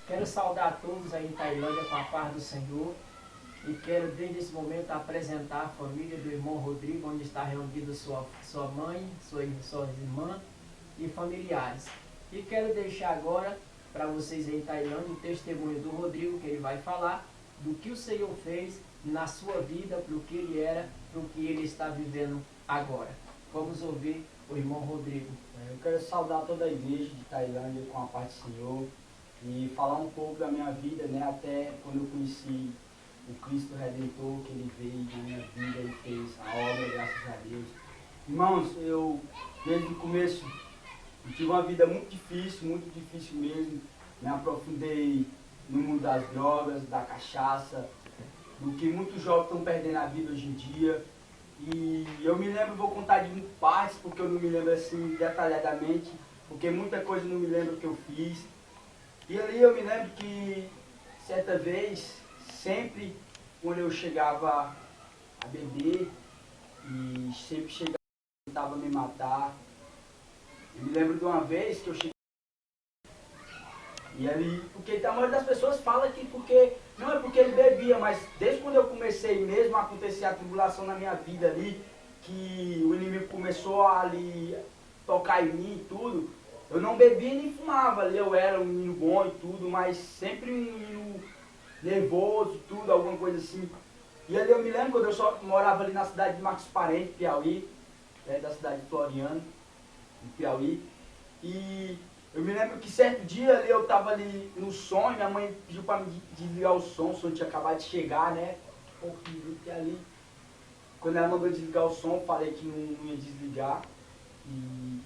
Quero saudar a todos aí em Tailândia com a paz do Senhor. E quero desde esse momento apresentar a família do irmão Rodrigo, onde está reunido sua mãe, suas irmãs e familiares. E quero deixar agora para vocês aí em Tailândia o testemunho do Rodrigo, que ele vai falar do que o Senhor fez na sua vida, para o que ele era, para o que ele está vivendo agora. Vamos ouvir o irmão Rodrigo. Eu quero saudar toda a igreja de Tailândia com a paz do Senhor e falar um pouco da minha vida, né, até quando eu conheci o Cristo Redentor, que ele veio na minha vida e fez a obra, graças a Deus. Irmãos, eu desde o começo eu tive uma vida muito difícil mesmo. Me aprofundei no mundo das drogas, da cachaça, do que muitos jovens estão perdendo a vida hoje em dia. E eu me lembro, vou contar de partes, porque eu não me lembro assim detalhadamente, porque muita coisa eu não me lembro que eu fiz. E ali eu me lembro que certa vez, sempre quando eu chegava a beber, e sempre chegava e tentava me matar. Eu me lembro de uma vez que eu cheguei e ali, porque a maioria das pessoas fala que não é porque ele bebia, mas desde quando eu comecei mesmo a acontecer a tribulação na minha vida ali, que o inimigo começou a ali tocar em mim e tudo, eu não bebia nem fumava ali, eu era um menino bom e tudo, mas sempre um menino nervoso, tudo, alguma coisa assim. E ali eu me lembro quando eu só morava ali na cidade de Marcos Parente, Piauí, da cidade de Floriano, em Piauí, e eu me lembro que certo dia ali eu estava ali no som, minha mãe pediu para me desligar o som tinha acabado de chegar, né? Horrível, que ali. Quando ela mandou desligar o som, eu falei que não ia desligar. E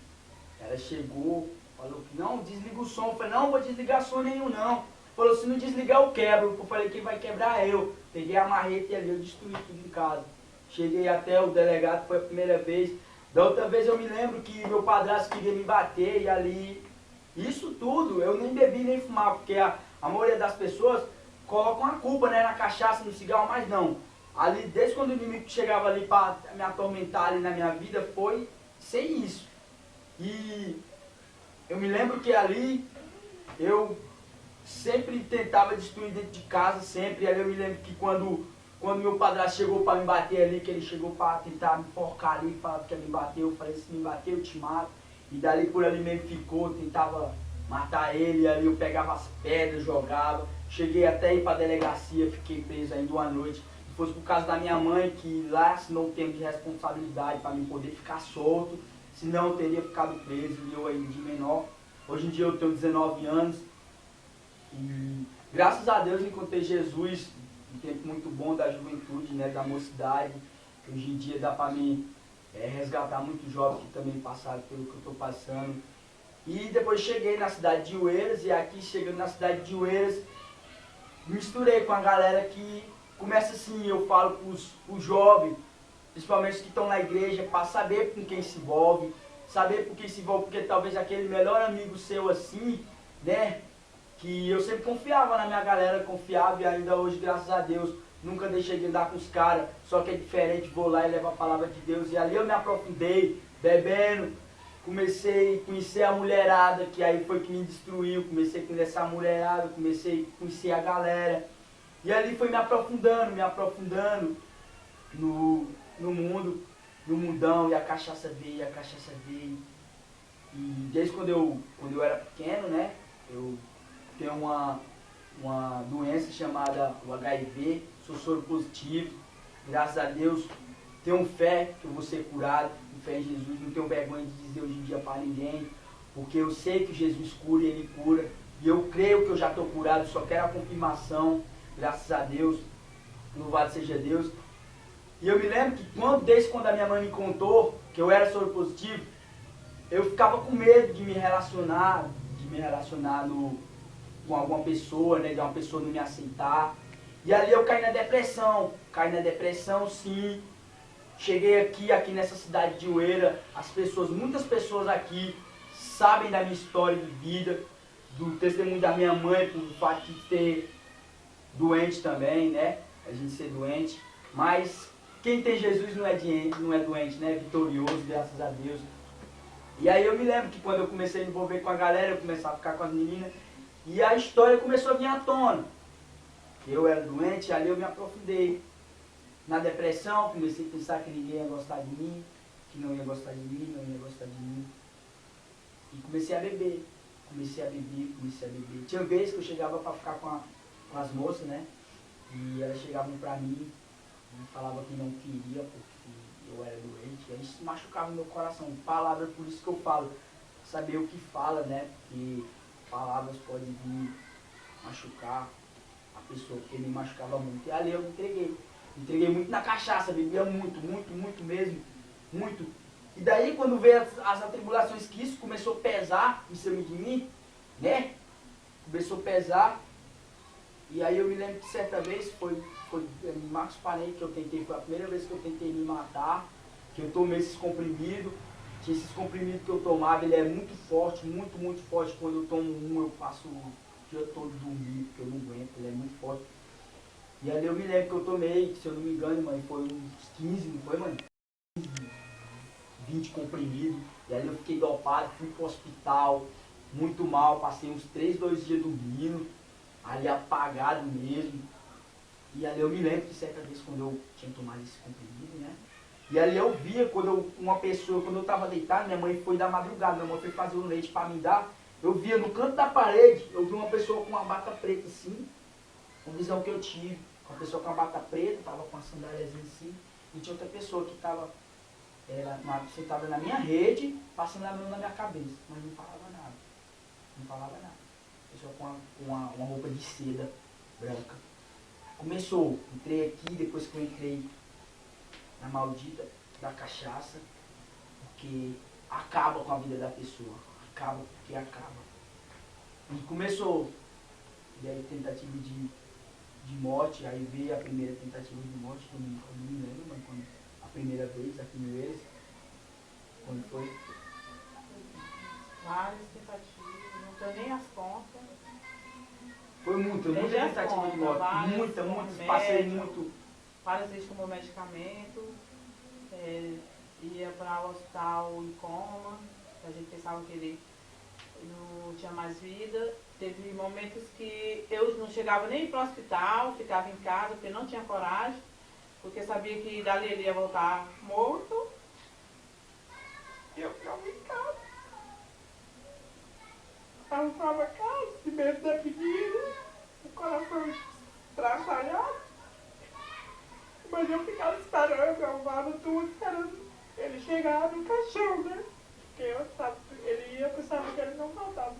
ela chegou, falou que não, desliga o som. Eu falei, não vou desligar som nenhum não. Falou, se não desligar eu quebro. Eu falei, quem vai quebrar é eu. Peguei a marreta e ali eu destruí tudo em casa. Cheguei até o delegado, foi a primeira vez. Da outra vez eu me lembro que meu padrasto queria me bater e ali... Isso tudo, eu nem bebi nem fumava, porque a maioria das pessoas colocam a culpa, né, na cachaça, no cigarro, mas não. Ali, desde quando o inimigo chegava ali para me atormentar ali na minha vida, foi sem isso. E eu me lembro que ali eu sempre tentava destruir dentro de casa, sempre. E ali eu me lembro que quando meu padrasto chegou para me bater ali, que ele chegou para tentar me enforcar ali, falava que ia me bater, eu falei, se me bater eu te mato. E dali por ali mesmo ficou, tentava matar ele, ali eu pegava as pedras, jogava. Cheguei até ir para a delegacia, fiquei preso ainda uma noite. Se fosse por causa da minha mãe, que lá assinou um termo de responsabilidade para mim poder ficar solto, senão eu teria ficado preso, e eu ainda de menor. Hoje em dia eu tenho 19 anos e graças a Deus encontrei Jesus, um tempo muito bom da juventude, né, da mocidade. Hoje em dia dá para mim resgatar muitos jovens que também passaram pelo que eu estou passando. E depois cheguei na cidade de Oeiras, e aqui chegando na cidade de Oeiras, misturei com a galera que começa assim, eu falo para os jovens, principalmente os que estão na igreja, para saber com quem se envolve, saber por que se envolve, porque talvez aquele melhor amigo seu assim, né, que eu sempre confiava na minha galera, confiava, e ainda hoje, graças a Deus, nunca deixei de andar com os caras, só que é diferente, vou lá e levo a palavra de Deus. E ali eu me aprofundei, bebendo, comecei a conhecer a mulherada, que aí foi que me destruiu, comecei a conhecer a mulherada, comecei a conhecer a galera. E ali foi me aprofundando no mundo, no mundão, e a cachaça veio. E desde quando eu era pequeno, né, eu tenho uma doença chamada o HIV, sou soro positivo, graças a Deus, tenho fé que eu vou ser curado, tenho fé em Jesus, não tenho vergonha de dizer hoje em dia para ninguém, porque eu sei que Jesus cura e Ele cura, e eu creio que eu já estou curado, só quero a confirmação, graças a Deus, louvado seja Deus. E eu me lembro que desde quando a minha mãe me contou que eu era soro positivo, eu ficava com medo de me relacionar com alguma pessoa, né, de uma pessoa não me aceitar. E ali eu caí na depressão sim. Cheguei aqui nessa cidade de Oeiras, muitas pessoas aqui sabem da minha história de vida, do testemunho da minha mãe, por fato de ter doente também, né, a gente ser doente, mas quem tem Jesus não é doente, né, é vitorioso, graças a Deus. E aí eu me lembro que quando eu comecei a me envolver com a galera, eu comecei a ficar com as meninas, E a história começou a vir à tona. Eu era doente, ali eu me aprofundei. Na depressão, comecei a pensar que ninguém ia gostar de mim, que não ia gostar de mim, não ia gostar de mim. E comecei a beber. Comecei a beber. Tinha vezes que eu chegava para ficar com as moças, né? E elas chegavam para mim e falavam que não queria porque eu era doente. E isso machucava o meu coração. Palavras, por isso que eu falo. Saber o que fala, né? Porque palavras podem vir machucar a pessoa, porque me machucava muito. E ali eu me entreguei. Me entreguei muito na cachaça, bebia muito mesmo. Muito. E daí quando veio as atribulações que isso começou a pesar em cima de mim, né? Começou a pesar. E aí eu me lembro que certa vez foi em Marcos Parente que eu tentei, foi a primeira vez que eu tentei me matar, que eu tomei esses comprimidos. Que esses comprimidos que eu tomava, ele é muito forte, muito forte. Quando eu tomo um, eu passo o dia todo dormindo, porque eu não aguento, ele é muito forte. E ali eu me lembro que eu tomei, se eu não me engano, mãe, foi uns 15, não foi, mãe? 20 comprimidos. E ali eu fiquei dopado, fui pro hospital, muito mal, passei uns 2 dias dormindo, ali apagado mesmo. E ali eu me lembro que certa vez quando eu tinha tomado esse comprimido, né? E ali eu via quando eu estava deitado, minha mãe foi da madrugada, minha mãe foi fazer o leite para me dar, eu via no canto da parede, eu vi uma pessoa com uma bata preta assim, uma visão que eu tive, uma pessoa com uma bata preta, estava com uma sandáliazinha assim, e tinha outra pessoa que estava sentada na minha rede, passando a mão na minha cabeça, mas não falava nada, não falava nada. Pessoa com uma roupa de seda branca. Começou, entrei aqui, depois que eu entrei na maldita da cachaça, porque acaba com a vida da pessoa, acaba porque acaba. E começou, e aí tentativa de morte, aí veio a primeira tentativa de morte, que eu não me lembro, mas quando, a primeira vez, a primeira vez, quando foi? Várias tentativas, não tenho nem as contas. Foi muita tentativa de morte, muita, passei muito. Várias vezes tomou medicamento, ia para o hospital em coma, a gente pensava que ele não tinha mais vida. Teve momentos que eu não chegava nem para o hospital, ficava em casa, porque não tinha coragem, porque sabia que dali ele ia voltar morto. E eu ficava em casa. Arrumava a casa, de medo da menina, o coração estraçalhado. Mas eu ficava esperando, eu arrumava tudo, esperando ele chegar no caixão, né? Porque eu sabia, ele ia, eu pensava que ele não voltava.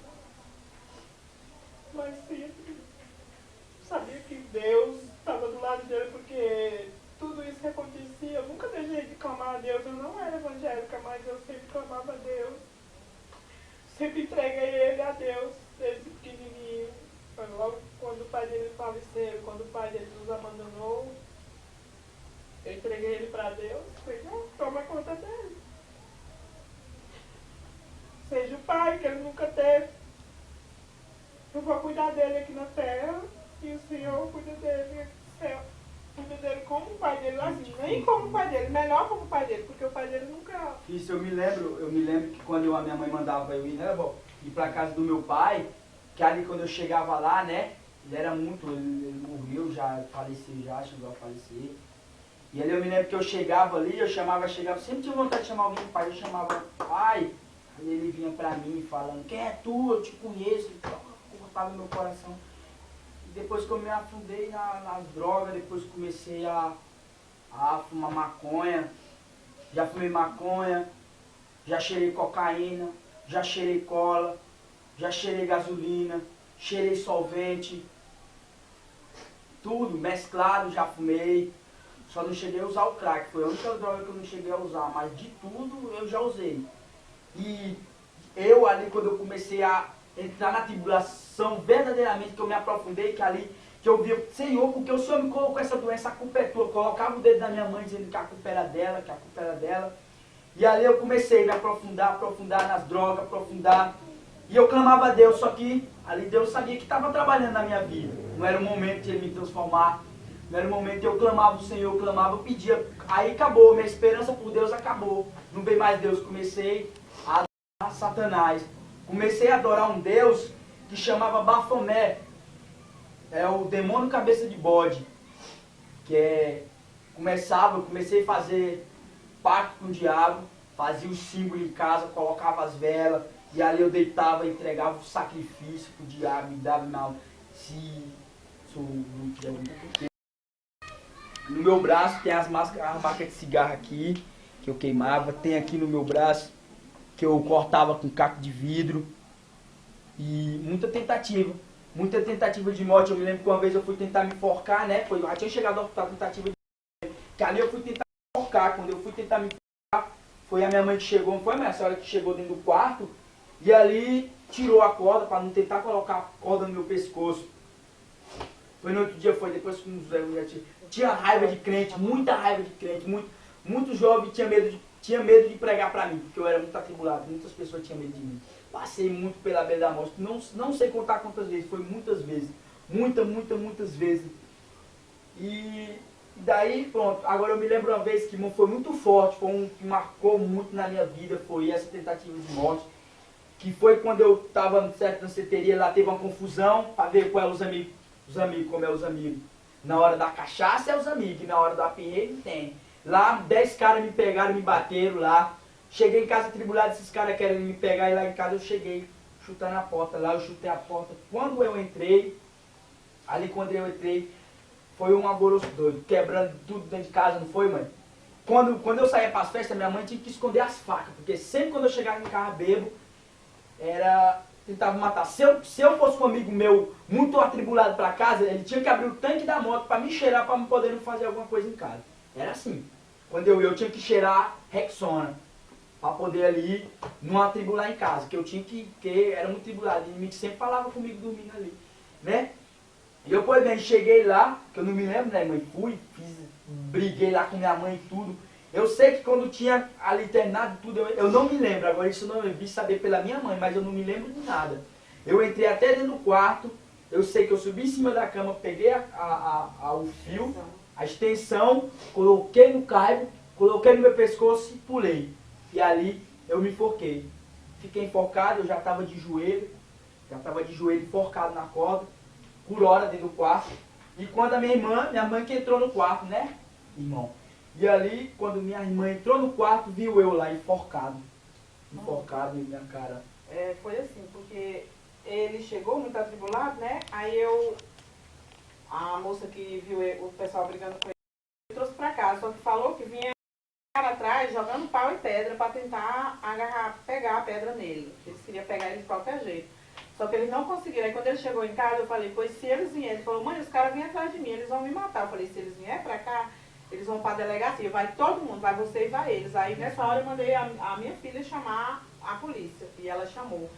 Mas sempre sabia que Deus estava do lado dele, porque tudo isso que acontecia, eu nunca deixei de clamar a Deus. Eu não era evangélica, mas eu sempre clamava a Deus. Sempre entreguei ele a Deus, desde pequenininho. Logo quando o pai dele faleceu, quando o pai dele nos abandonou, eu entreguei ele para Deus. Falei, não, toma conta dele. Seja o pai que ele nunca teve. Eu vou cuidar dele aqui na terra e o Senhor cuida dele aqui no céu. Cuida dele como o pai dele, assim, nem como o pai dele, melhor como o pai dele, porque o pai dele nunca... Isso, eu me lembro que quando a minha mãe mandava eu ir pra casa do meu pai, que ali quando eu chegava lá, né, ele morreu já, faleceu já, chegou a falecer. E ali eu me lembro que eu chegava ali, sempre tinha vontade de chamar alguém de pai, eu chamava pai, aí ele vinha pra mim falando, quem é tu? Eu te conheço, cortava meu coração. Depois que eu me afundei nas drogas, depois comecei a fumar maconha, já fumei maconha, já cheirei cocaína, já cheirei cola, já cheirei gasolina, cheirei solvente, tudo mesclado, já fumei. Só não cheguei a usar o crack, foi a única droga que eu não cheguei a usar, mas de tudo eu já usei. E eu ali, quando eu comecei a entrar na tribulação, verdadeiramente, que eu me aprofundei, que ali, que eu via, Senhor, porque o Senhor me colocou essa doença, a culpa é tua. Eu colocava o dedo na minha mãe, dizendo que a culpa era dela, que a culpa era dela. E ali eu comecei a me aprofundar nas drogas, E eu clamava a Deus, só que ali Deus sabia que estava trabalhando na minha vida. Não era o momento de Ele me transformar. Não era o momento que eu clamava o Senhor, eu clamava, eu pedia. Aí acabou, minha esperança por Deus acabou. Não veio mais Deus, comecei a adorar Satanás. Comecei a adorar um Deus que chamava Bafomé. É o demônio cabeça de bode. Que é... eu comecei a fazer pacto com o diabo, fazia o símbolo em casa, colocava as velas, e ali eu deitava, entregava o sacrifício pro diabo, e dava mal. No meu braço tem as marcas de cigarro aqui, que eu queimava. Tem aqui no meu braço, que eu cortava com caco de vidro. E muita tentativa de morte. Eu me lembro que uma vez eu fui tentar me enforcar, né? Já tinha chegado a tentativa de morte. Que ali eu fui tentar me enforcar. Quando eu fui tentar me enforcar, foi a minha mãe que chegou, não foi a minha senhora que chegou dentro do quarto. E ali tirou a corda para não tentar colocar a corda no meu pescoço. Foi no outro dia, foi depois que uns velhos tinha raiva de crente, muita raiva de crente, muito jovem tinha medo de pregar para mim, porque eu era muito atribulado, muitas pessoas tinham medo de mim. Passei muito pela beira da morte, não sei contar quantas vezes, foi muitas vezes, muitas vezes. E daí, pronto, agora eu me lembro uma vez que foi muito forte, foi um que marcou muito na minha vida, foi essa tentativa de morte, que foi quando eu estava no certo danceteria, lá teve uma confusão, para ver qual é os amigos, como é os amigos. Na hora da cachaça é os amigos, na hora do apinheiro tem. Lá 10 caras me pegaram, me bateram lá. Cheguei em casa atribulado, esses caras querem me pegar, e lá em casa eu cheguei chutando a porta. Lá eu chutei a porta. Quando eu entrei, foi um alvoroço doido, quebrando tudo dentro de casa, não foi, mãe? Quando eu saía para as festas, minha mãe tinha que esconder as facas, porque sempre quando eu chegava em casa bebo, tentava matar. Se eu fosse com um amigo meu muito atribulado para casa, ele tinha que abrir o tanque da moto para me cheirar, para me poder fazer alguma coisa em casa. Era assim. Quando eu tinha que cheirar Rexona, para poder ali não atribular em casa, que eu tinha que era muito atribulado. O inimigo sempre falava comigo dormindo ali, né? E eu, pois bem, cheguei lá, que eu não me lembro, né, mãe? Briguei lá com minha mãe e tudo. Eu sei que quando tinha ali terminado tudo, eu não me lembro, agora isso não eu vi saber pela minha mãe, mas eu não me lembro de nada. Eu entrei até dentro do quarto, eu sei que eu subi em cima da cama, peguei o fio, a extensão, coloquei no caibo, coloquei no meu pescoço e pulei. E ali eu me enforquei. Fiquei enforcado, eu já estava de joelho enforcado na corda, por hora dentro do quarto. E quando a minha mãe que entrou no quarto, né, irmão? E ali, quando minha irmã entrou no quarto, viu eu lá enforcado em minha cara. Foi assim, porque ele chegou muito atribulado, né? Aí a moça que viu o pessoal brigando com ele, trouxe pra casa, só que falou que vinha cara atrás jogando pau e pedra para tentar pegar a pedra nele. Eles queriam pegar ele de qualquer jeito. Só que eles não conseguiram. Aí quando ele chegou em casa, eu falei, pois se eles vierem, ele falou, mãe, os caras vêm atrás de mim, eles vão me matar. Eu falei, se eles vierem pra cá, eles vão para a delegacia, vai todo mundo, vai você e vai eles. Aí nessa hora eu mandei a minha filha chamar a polícia, e ela chamou.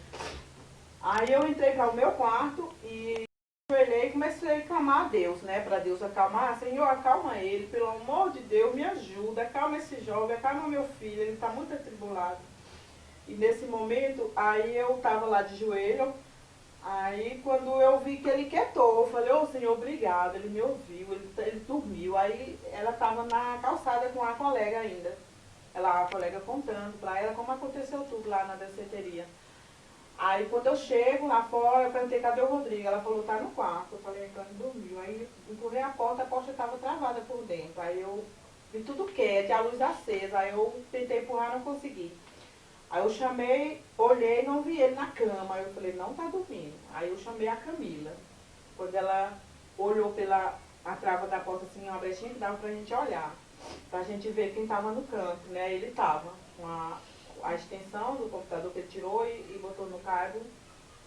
Aí eu entrei para o meu quarto e ajoelhei e comecei a clamar a Deus, né, para Deus acalmar. Senhor, acalma ele, pelo amor de Deus, me ajuda, acalma esse jovem, acalma meu filho, ele está muito atribulado. E nesse momento, aí eu estava lá de joelho. Aí quando eu vi que ele quietou, eu falei, ô Senhor, obrigado, ele me ouviu, ele dormiu. Aí ela estava na calçada com a colega ainda. A colega contando para ela como aconteceu tudo lá na danceteria. Aí quando eu chego lá fora, eu perguntei, cadê o Rodrigo? Ela falou, tá no quarto. Eu falei, então ele dormiu. Aí empurrei a porta estava travada por dentro. Aí eu vi tudo quieto, a luz acesa. Aí eu tentei empurrar, não consegui. Aí eu chamei, olhei e não vi ele na cama. Aí eu falei, não tá dormindo. Aí eu chamei a Camila. Quando ela olhou pela a trava da porta, assim, uma brechinha que dava pra gente olhar. Pra gente ver quem tava no canto, né? Ele tava com a extensão do computador que ele tirou e botou no cabo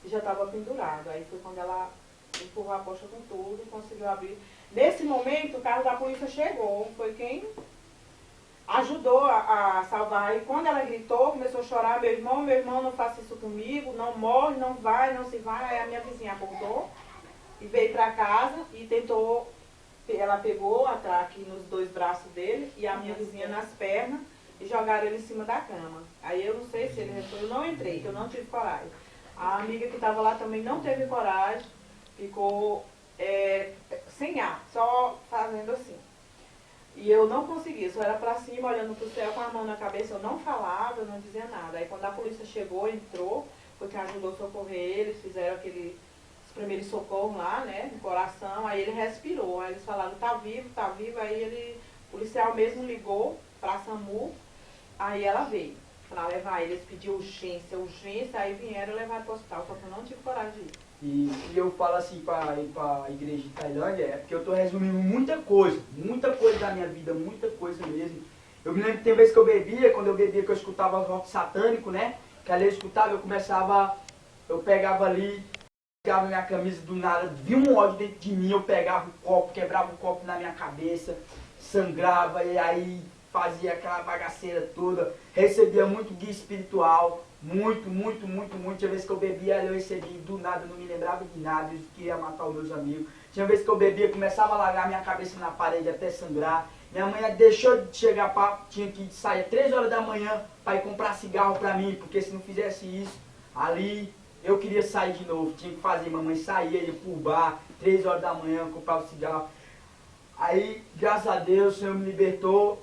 e já tava pendurado. Aí foi quando ela empurrou a porta com tudo e conseguiu abrir. Nesse momento, o carro da polícia chegou. Foi quem ajudou a salvar. E quando ela gritou, começou a chorar, meu irmão, não faça isso comigo, não morre, não se vai. Aí a minha vizinha acordou e veio para casa e tentou, ela pegou aqui nos 2 braços dele e a minha vizinha nas pernas e jogaram ele em cima da cama. Aí eu não sei se ele eu não entrei, que eu não tive coragem. A amiga que estava lá também não teve coragem, ficou sem ar, só fazendo assim. E eu não conseguia, só era pra cima, olhando pro céu com a mão na cabeça, eu não falava, eu não dizia nada. Aí quando a polícia chegou, entrou, foi quem ajudou a socorrer eles, fizeram aquele primeiros socorros lá, né, no coração, aí ele respirou, aí eles falaram, tá vivo, aí ele, o policial mesmo ligou pra SAMU, aí ela veio pra levar ele, eles pediram urgência, aí vieram levar pro hospital, só que eu não tive coragem de ir. E eu falo assim para ir para a igreja de Tailândia, é porque eu estou resumindo muita coisa da minha vida, muita coisa mesmo. Eu me lembro que tem vezes que eu bebia, quando eu bebia que eu escutava os rock satânico, né? Que ali eu escutava, eu pegava ali, pegava minha camisa do nada, vi um ódio dentro de mim, eu pegava o copo, quebrava o copo na minha cabeça, sangrava e aí fazia aquela bagaceira toda, recebia muito guia espiritual, muito. Tinha vezes que eu bebia, eu recebia do nada, não me lembrava de nada, eu queria matar os meus amigos. Tinha vezes que eu bebia, começava a largar minha cabeça na parede até sangrar. Minha mãe deixou de chegar, tinha que sair 3 horas da manhã para ir comprar cigarro para mim, porque se não fizesse isso, ali eu queria sair de novo, tinha que fazer. Mamãe saía, ia pro bar, 3 horas da manhã, comprava cigarro. Aí, graças a Deus, o Senhor me libertou.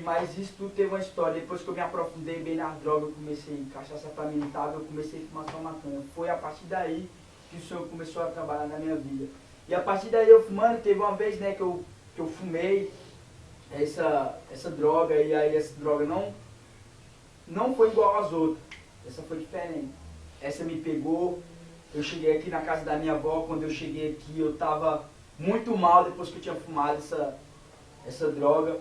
Mas isso tudo teve uma história. Depois que eu me aprofundei bem nas drogas, eu comecei cachaça para mim não tava, eu comecei a fumar só maconha. Foi a partir daí que o Senhor começou a trabalhar na minha vida. E a partir daí eu fumando, teve uma vez, né, que eu fumei essa droga, e aí essa droga não foi igual às outras. Essa foi diferente. Essa me pegou. Eu cheguei aqui na casa da minha avó. Quando eu cheguei aqui, eu tava muito mal depois que eu tinha fumado essa droga.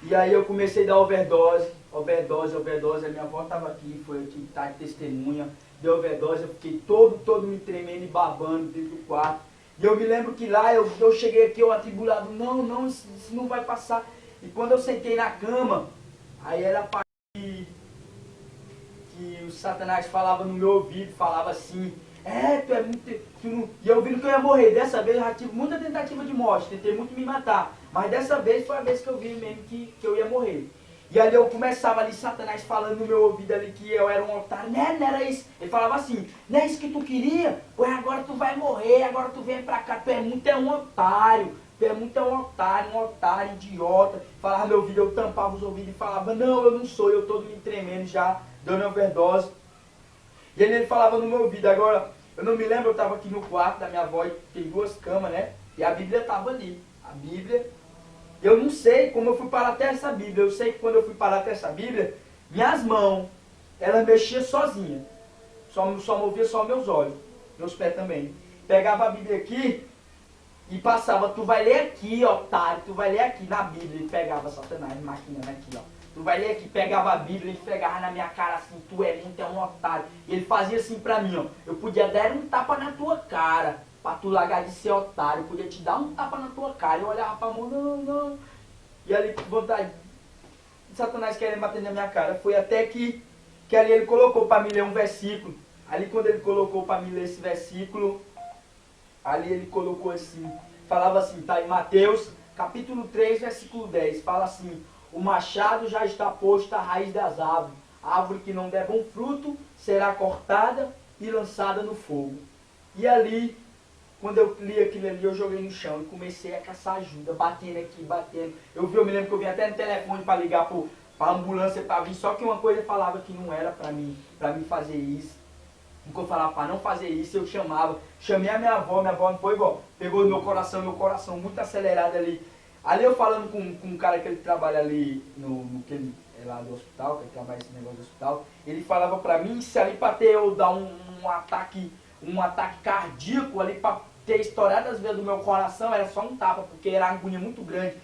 E aí eu comecei a dar overdose. A minha avó estava aqui, foi aqui que tá de testemunha. Deu overdose, eu fiquei todo me tremendo e babando dentro do quarto. E eu me lembro que lá eu cheguei aqui, eu atribulado, não, isso não vai passar. E quando eu sentei na cama, aí era a parte que o Satanás falava no meu ouvido, falava assim, tu é muito... E eu vi que eu ia morrer. Dessa vez eu já tive muita tentativa de morte, tentei muito me matar. Mas dessa vez foi a vez que eu vi mesmo que eu ia morrer. E ali eu começava ali, Satanás falando no meu ouvido ali que eu era um otário. Né, não era isso. Ele falava assim, não é isso que tu queria? Pois agora tu vai morrer, agora tu vem pra cá, tu é um otário. Tu é muito um otário, idiota. Falava no meu ouvido, eu tampava os ouvidos e falava, não, eu não sou, eu todo me tremendo já, dando overdose. E ele falava no meu ouvido, agora, eu não me lembro, eu estava aqui no quarto da minha avó, e tem 2 camas, né? E a Bíblia estava ali. A Bíblia, eu não sei como eu fui parar até essa Bíblia. Eu sei que quando eu fui parar até essa Bíblia, minhas mãos, elas mexiam sozinha. Só movia só meus olhos, meus pés também. Pegava a Bíblia aqui e passava, tu vai ler aqui, otário, tu vai ler aqui na Bíblia. E pegava Satanás maquinando aqui, ó. Tu vai ler aqui, pegava a Bíblia, ele pegava na minha cara assim, tu é lindo, é um otário. E ele fazia assim pra mim, ó, eu podia dar um tapa na tua cara, pra tu largar de ser otário, eu podia te dar um tapa na tua cara. Eu olhava pra mão, não. E ali, vontade, Satanás querendo bater na minha cara. Foi até que ali ele colocou pra mim ler um versículo. Ali quando ele colocou pra mim ler esse versículo, ali ele colocou assim, falava assim, tá em Mateus, capítulo 3, versículo 10, fala assim, o machado já está posto à raiz das árvores. A árvore que não der bom fruto será cortada e lançada no fogo. E ali, quando eu li aquilo ali, eu joguei no chão e comecei a caçar ajuda, batendo aqui, batendo. Eu me lembro que eu vim até no telefone para ligar para a ambulância para vir, só que uma coisa falava que não era para mim fazer isso. Quando eu falava para não fazer isso, eu chamei a minha avó não foi igual, pegou meu coração muito acelerado ali. Ali eu falando com um cara que ele trabalha ali lá do hospital, que ele trabalha nesse negócio do hospital, ele falava pra mim, se ali pra ter eu dar um ataque cardíaco ali, pra ter estourado as veias do meu coração, era só um tapa, porque era uma agonia muito grande.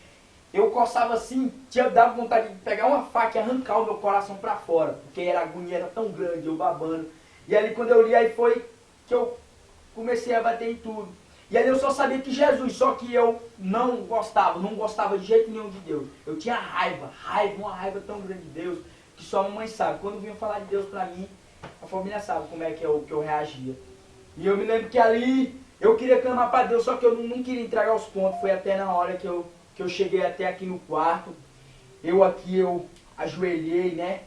Eu coçava assim, dava vontade de pegar uma faca e arrancar o meu coração pra fora, porque a agonia era tão grande, eu babando. E ali quando eu li, aí foi que eu comecei a bater em tudo. E ali eu só sabia que Jesus, só que eu não gostava de jeito nenhum de Deus. Eu tinha uma raiva tão grande de Deus, que só a mamãe sabe. Quando vinha falar de Deus pra mim, a família sabe como é que eu reagia. E eu me lembro que ali eu queria clamar pra Deus, só que eu não queria entregar os pontos. Foi até na hora que eu cheguei até aqui no quarto. Eu ajoelhei, né?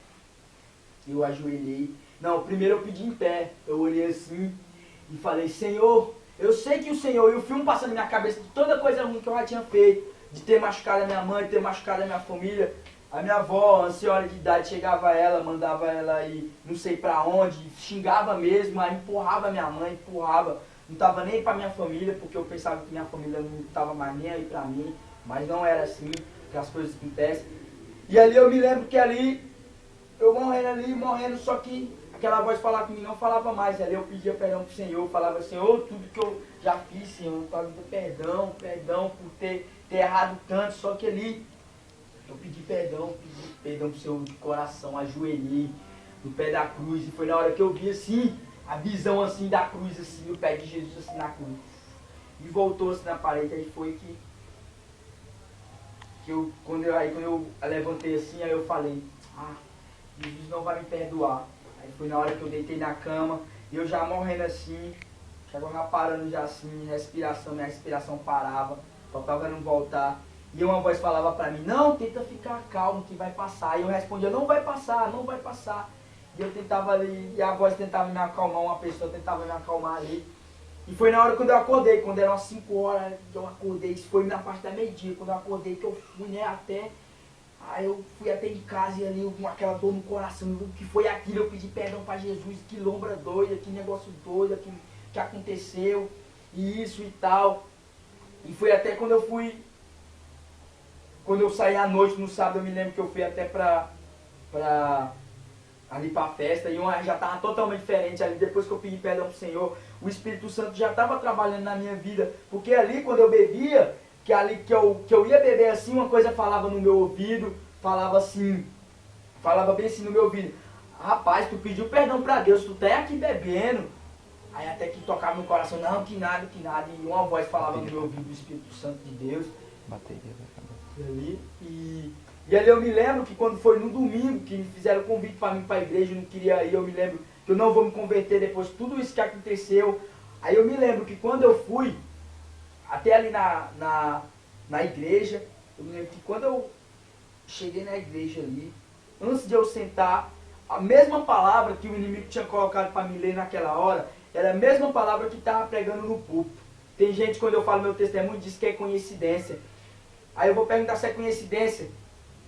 Eu ajoelhei. Não, primeiro eu pedi em pé. Eu olhei assim e falei, Senhor, eu sei que o Senhor, e o filme passando na minha cabeça de toda coisa ruim que eu já tinha feito, de ter machucado a minha mãe, de ter machucado a minha família, A minha avó, a senhora de idade, chegava ela, mandava ela ir não sei pra onde, xingava mesmo, aí empurrava minha mãe, empurrava. Não tava nem pra minha família, porque eu pensava que minha família não tava mais nem aí pra mim. Mas não era assim, que as coisas acontecem. E ali eu me lembro que ali, eu morrendo, só que aquela voz falava comigo, não falava mais. Ali eu pedia perdão pro Senhor, falava, Senhor, tudo que eu já fiz, Senhor, perdão por ter errado tanto, só que ali eu pedi perdão pro Senhor de coração, ajoelhei no pé da cruz, e foi na hora que eu vi assim, a visão assim da cruz, assim, o pé de Jesus assim na cruz. E voltou assim na parede, aí foi quando eu levantei assim, aí eu falei, Jesus não vai me perdoar. Aí foi na hora que eu deitei na cama, e eu já morrendo assim, já parando já assim, minha respiração parava, tocava não voltar. E uma voz falava pra mim, não, tenta ficar calmo que vai passar. E eu respondia, não vai passar, não vai passar. E eu tentava ali, e a voz tentava me acalmar, uma pessoa tentava me acalmar ali. E foi na hora quando eu acordei, quando eram as 5 horas, eu acordei, isso foi na parte da meio-dia, quando eu acordei que eu fui, né, aí eu fui até em casa e ali com aquela dor no coração, o que foi aquilo, eu pedi perdão pra Jesus, que lombra doida, que negócio doido, que aconteceu, e isso e tal. E foi até quando eu saí à noite, no sábado, eu me lembro que eu fui até ali pra festa, e já estava totalmente diferente ali, depois que eu pedi perdão pro Senhor, o Espírito Santo já estava trabalhando na minha vida, porque ali quando eu bebia, que eu ia beber assim, uma coisa falava no meu ouvido, falava bem assim no meu ouvido, rapaz, tu pediu perdão pra Deus, tu tá aqui bebendo, aí até que tocava no coração, não, que nada, e uma voz falava no meu ouvido do Espírito Santo de Deus, bateria da cabeça. Ali, e ali eu me lembro que quando foi no domingo, que me fizeram convite para mim para a igreja, eu não queria ir, eu me lembro que eu não vou me converter depois de tudo isso que aconteceu. Aí eu me lembro que quando eu fui, até ali na igreja, eu me lembro que quando eu cheguei na igreja ali, antes de eu sentar, a mesma palavra que o inimigo tinha colocado para me ler naquela hora, era a mesma palavra que estava pregando no púlpito. Tem gente, quando eu falo meu testemunho, diz que é coincidência. Aí eu vou perguntar se é coincidência.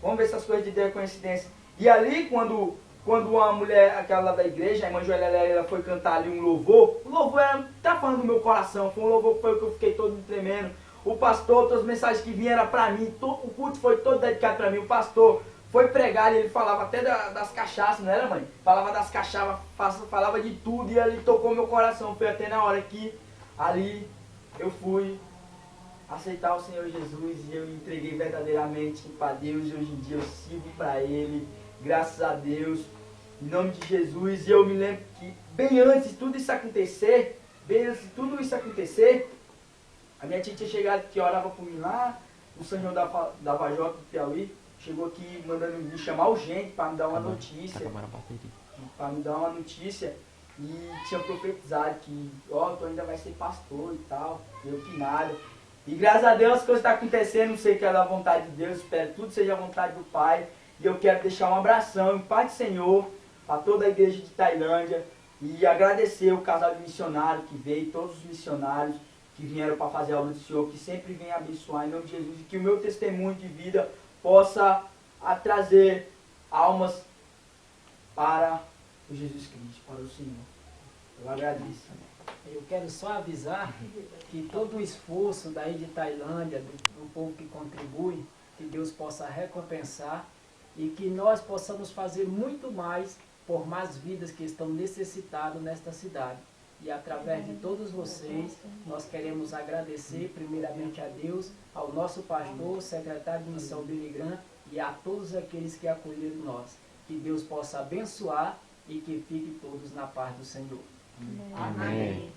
Vamos ver se as coisas de Deus é coincidência. E ali, quando uma mulher, aquela lá da igreja, a irmã Joelha, ela foi cantar ali um louvor, o louvor tá falando do meu coração, foi um louvor que foi o que eu fiquei todo tremendo. O pastor, todas as mensagens que vinham eram para mim, o culto foi todo dedicado para mim. O pastor foi pregar e ele falava até das cachaças, não era, mãe? Falava das cachaças, falava de tudo, e ali tocou meu coração. Foi até na hora que ali eu fui aceitar o Senhor Jesus e eu me entreguei verdadeiramente para Deus, e hoje em dia eu sirvo para Ele, graças a Deus, em nome de Jesus. E eu me lembro que bem antes de tudo isso acontecer, a minha tia tinha chegado, que orava por mim lá no São João da Vajota do Piauí, chegou aqui mandando me chamar urgente para me dar uma notícia, e tinha profetizado que, tu ainda vai ser pastor e tal, eu que nada. E graças a Deus as coisas estão acontecendo, não sei o que é da vontade de Deus, espero que tudo seja a vontade do Pai. E eu quero deixar um abração, em paz do Senhor, para toda a igreja de Tailândia, e agradecer o casal de missionários que veio, todos os missionários que vieram para fazer a obra do Senhor, que sempre vem abençoar em nome de Jesus, e que o meu testemunho de vida possa trazer almas para o Jesus Cristo, para o Senhor. Eu agradeço. Eu quero só avisar que todo o esforço daí de Tailândia, do povo que contribui, que Deus possa recompensar e que nós possamos fazer muito mais por mais vidas que estão necessitadas nesta cidade. E através de todos vocês, nós queremos agradecer primeiramente a Deus, ao nosso pastor, secretário de missão Billy Graham e a todos aqueles que acolheram nós. Que Deus possa abençoar e que fiquem todos na paz do Senhor. Amém.